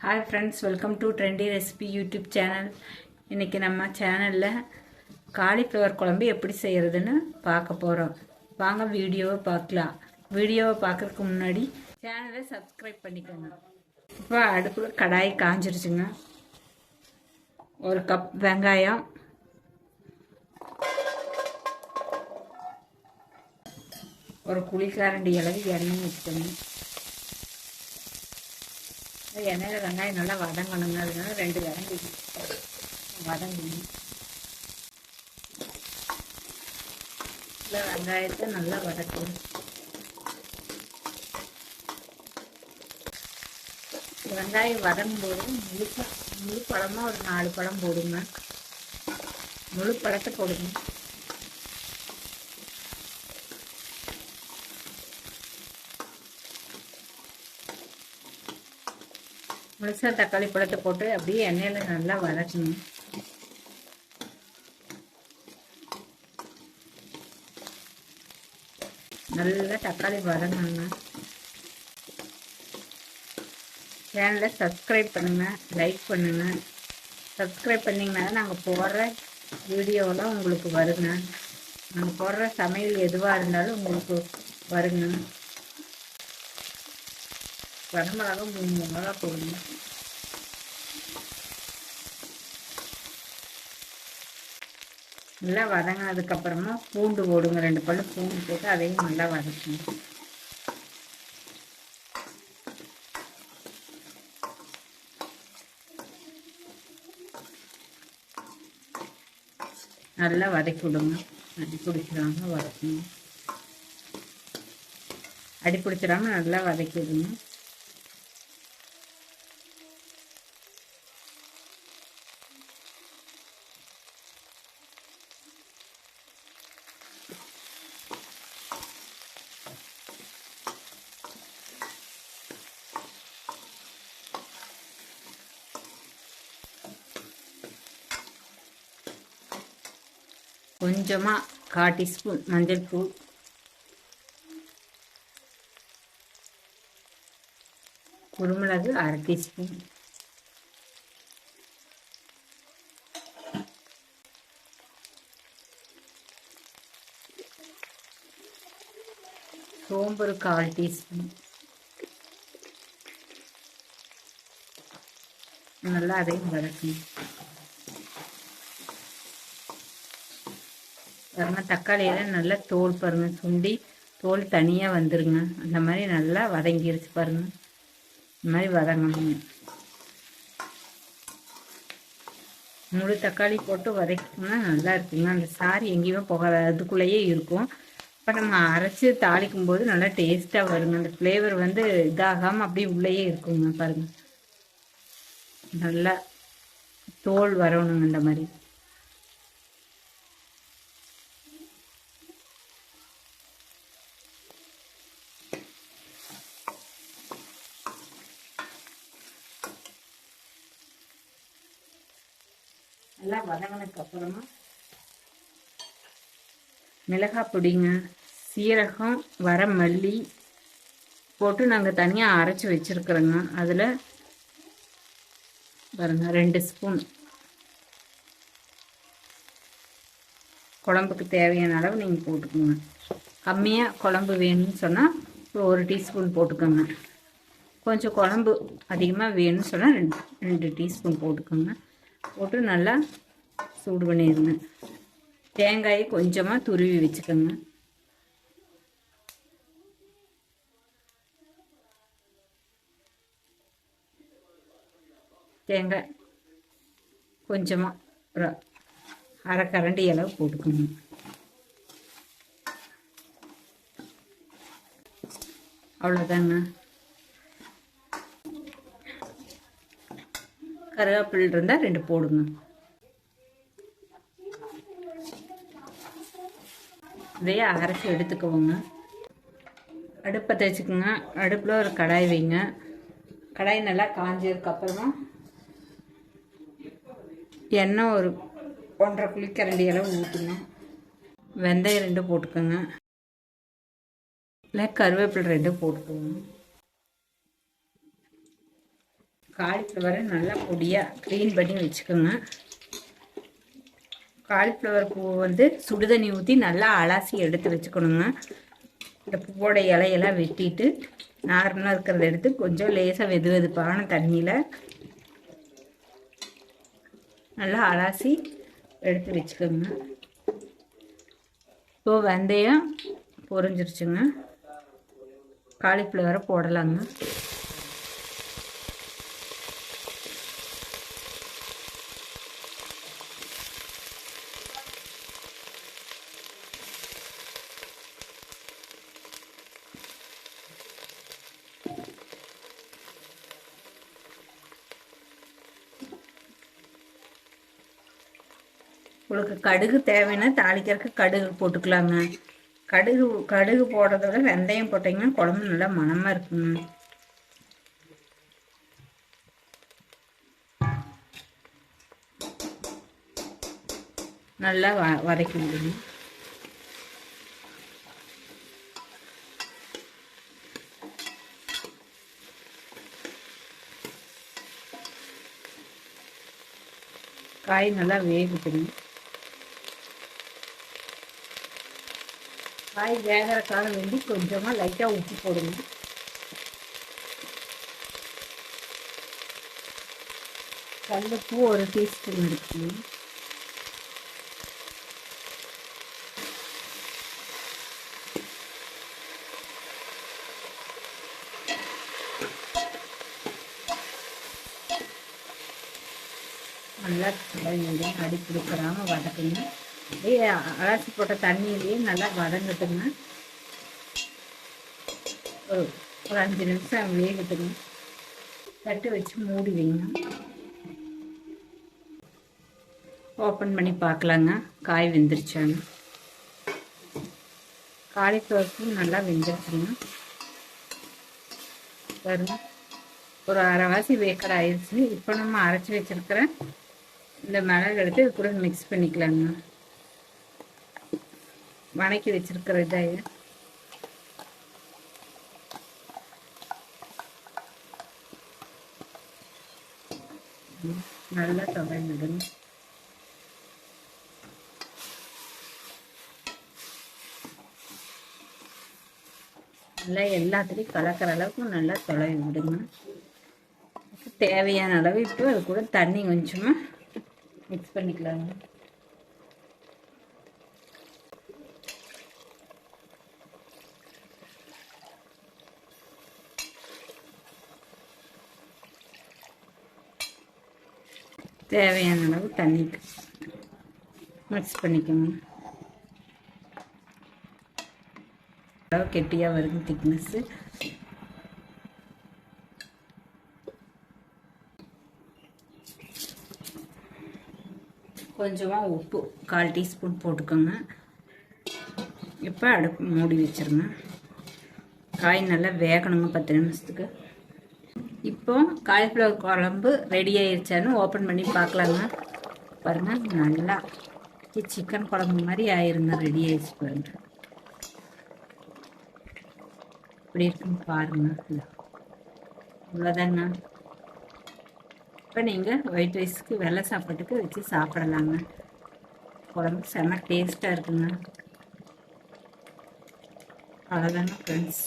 Hi friends, welcome to trendy recipe YouTube channel. இன்றைக்கி நம்ம சேனலில் காலிஃப்ளவர் குழம்பு எப்படி செய்கிறதுன்னு பார்க்க போகிறோம். வாங்க வீடியோவை பார்க்கலாம். வீடியோவை பார்க்குறதுக்கு முன்னாடி சேனலை சப்ஸ்கிரைப் பண்ணிக்கோங்க. இப்போ அடுப்பில் கடாய் காஞ்சிருச்சுங்க. ஒரு கப் வெங்காயம், ஒரு குழிக்கரண்டி அளவு எண்ணெய் ஊற்றிக்கோங்க. எண்ணெயில் வெங்காயம் நல்லா வதங்கணுங்க. அதனால 2 விரண்டி வதங்கணும். இல்லை, வெங்காயத்தை நல்லா வதக்கணும். வெங்காயம் வதங்கும்போது முழு பழமாக ஒரு 4 பழம் போடுங்க. முழு பழத்தை போடுங்க. முழுசாக தக்காளி பழத்தை போட்டு அப்படியே எண்ணெயில் நல்லா வதக்கணும். நல்லா தக்காளி வதங்கணுங்க. சேனலை சப்ஸ்கிரைப் பண்ணுங்கள், லைக் பண்ணுங்கள். சப்ஸ்கிரைப் பண்ணிங்கன்னா தான் நாங்கள் போடுற வீடியோவெல்லாம் உங்களுக்கு வருங்க. நாங்கள் போடுற சமையல் எதுவாக இருந்தாலும் உங்களுக்கு வருங்க. வரமிளகா 3 மிளகா போடுங்க. நல்லா வதங்கினதுக்கப்புறமா பூண்டு போடுங்க. 2 பல்லு பூண்டு போட்டு அதையும் நல்லா வதக்கணும். நல்லா வதக்கி விடுங்க. அடி பிடிச்சிடாம வதக்கணும். அடி பிடிச்சிடாம நல்லா வதக்கி விடுங்க. கொஞ்சமாக 1/4 டீஸ்பூன் மஞ்சள் தூள், குருமிளகு 1/2 டீஸ்பூன், சோம்பு 1/4 டீஸ்பூன். நல்லா அதையும் வதக்கணும். பாருங்க, தக்காளியெல்லாம் நல்லா தோல் பாருங்க சுண்டி தோல் தனியாக வந்துருங்க. அந்த மாதிரி நல்லா வதங்கிருச்சு பாருங்க. இந்த மாதிரி வதங்கணுங்க. முழு தக்காளி போட்டு வதக்கிட்டோம்னா நல்லா இருக்குங்க. அந்த சாறு எங்கேயுமே போகாது, அதுக்குள்ளேயே இருக்கும். இப்போ நம்ம அரைச்சி தாளிக்கும் போது நல்லா டேஸ்ட்டாக வருங்க. அந்த ஃப்ளேவர் இதாகாமல் அப்படியே உள்ளேயே இருக்குங்க. பாருங்க, நல்லா தோல் வரணுங்க. இந்த மாதிரி நல்லா வதங்கினதுக்கு அப்புறமா மிளகாய் பொடிங்க, சீரகம், வரமல்லி போட்டு நாங்கள் தனியாக அரைச்சி வச்சுருக்குறோங்க. அதில் பாருங்க 2 ஸ்பூன். குழம்புக்கு தேவையான அளவு நீங்கள் போட்டுக்கோங்க. கம்மியாக குழம்பு வேணும்னு சொன்னால் 1 டீஸ்பூன் போட்டுக்கோங்க. கொஞ்சம் குழம்பு அதிகமாக வேணும்னு சொன்னால் 2 டீஸ்பூன் போட்டுக்கோங்க. போட்டு நல்லா சூடு பண்ணிடுங்க. தேங்காயை கொஞ்சமாக துருவி வச்சுக்கோங்க. தேங்காய் கொஞ்சமாக ஒரு 1/2 கரண்டி அளவு போட்டுக்கோங்க. அவ்வளோதாங்க. கருவேப்பிலை இருந்தால் 2 போடுங்க. இதையே அரைச்சி எடுத்துக்குவோங்க. அடுப்பை வச்சுக்கோங்க. அடுப்பில் ஒரு கடாய் வைங்க. கடாய் நல்லா காஞ்சதுக்கப்புறமா எண்ணெய் ஒரு 1/2 குழிக்கரண்டி அளவு ஊற்றுங்க. வெந்தயம் 2 போட்டுக்கோங்க. இல்லை, கருவேப்பிலை 2 போட்டுக்கோங்க. காலிஃப்ளவரை நல்லா பொடியாக க்ளீன் பண்ணி வச்சுக்கோங்க. காலிஃப்ளவர் பூ வந்து சுடுதண்ணி ஊற்றி நல்லா அலசி எடுத்து வச்சுக்கணுங்க. இந்த பூவோட இலையெல்லாம் வெட்டிட்டு நார்மலாக இருக்கிறத எடுத்து கொஞ்சம் லேசாக வெது வெதுப்பான தண்ணியில் நல்லா அலசி எடுத்து வச்சுக்கோங்க. இப்போ வெந்தயம் பொரிஞ்சிருச்சுங்க. காலிஃப்ளவரை போடலாங்க. உங்களுக்கு கடுகு தேவைன்னா தாளிக்கிறதுக்கு கடுகு போட்டுக்கலாங்க. கடுகு போடுறத விட வெந்தயம் போட்டிங்கன்னா குழம்பு நல்லா மணமாக இருக்குங்க. நல்லா வதக்கி விடுங்க. காய் நல்லா வேகுதுங்க. காய் வேகிற காலம் வேண்டி கொஞ்சமாக லைட்டாக உப்பு போடுங்க. கல்லுப்பு 1 டீஸ்பூன் இருக்குங்க. நல்லா அடி கொடுக்குறாம வதக்குங்க. அப்படியே அலசி போட்ட தண்ணியிலேயே நல்லா வதங்கட்டுங்க. ஒரு 5 நிமிஷம் வேகட்டுங்க. தட்டு வச்சு மூடி வைங்க. ஓப்பன் பண்ணி பார்க்கலாங்க காய் வெந்துருச்சாங்க. காலிஃப்ளவருக்கும் நல்லா வெந்துருச்சுங்க. பாருங்க, ஒரு அரைவாசி வேக்கடை ஆயிடுச்சு. இப்போ நம்ம அரைச்சி வச்சிருக்கிற இந்த மிளகு எடுத்து இது கூட மிக்ஸ் பண்ணிக்கலாங்க. வணக்கி வச்சிருக்கிற இதை நல்லா துவைந்துடுங்க. நல்லா எல்லாத்துலேயும் கலக்கிற அளவுக்கு நல்லா துளவி விடுங்க. தேவையான அளவு இப்போ அது கூட தண்ணி கொஞ்சமாக மிக்ஸ் பண்ணிக்கலாங்க. தேவையான அளவு தண்ணி மிக்ஸ் பண்ணிக்கோங்க. அளவு கெட்டியாக வருது திக்னஸ்ஸு. கொஞ்சமாக உப்பு 1/4 டீஸ்பூன் போட்டுக்கோங்க. இப்போ அடுப்பு மூடி வச்சுருங்க. காய் நல்லா வேகணுங்க 10 நிமிஷத்துக்கு. இப்போ காலிஃப்ளவர் குழம்பு ரெடி ஆயிடுச்சான்னு ஓப்பன் பண்ணி பார்க்கலாங்க. பாருங்கள், நல்லா சிக்கன் குழம்பு மாதிரி ஆயிருங்க. ரெடி ஆயிடுச்சு பாருங்க. இப்படி இருக்குன்னு பாருங்க. இவ்வளோதாங்க. இப்போ நீங்கள் ஒயிட் ரைஸ்க்கு வெள்ளை சாப்பாட்டுக்கு வச்சு சாப்பிடலாங்க. குழம்பு செம்ம டேஸ்ட்டாக இருக்குங்க. அவ்வளோதாங்க ஃப்ரெண்ட்ஸ்.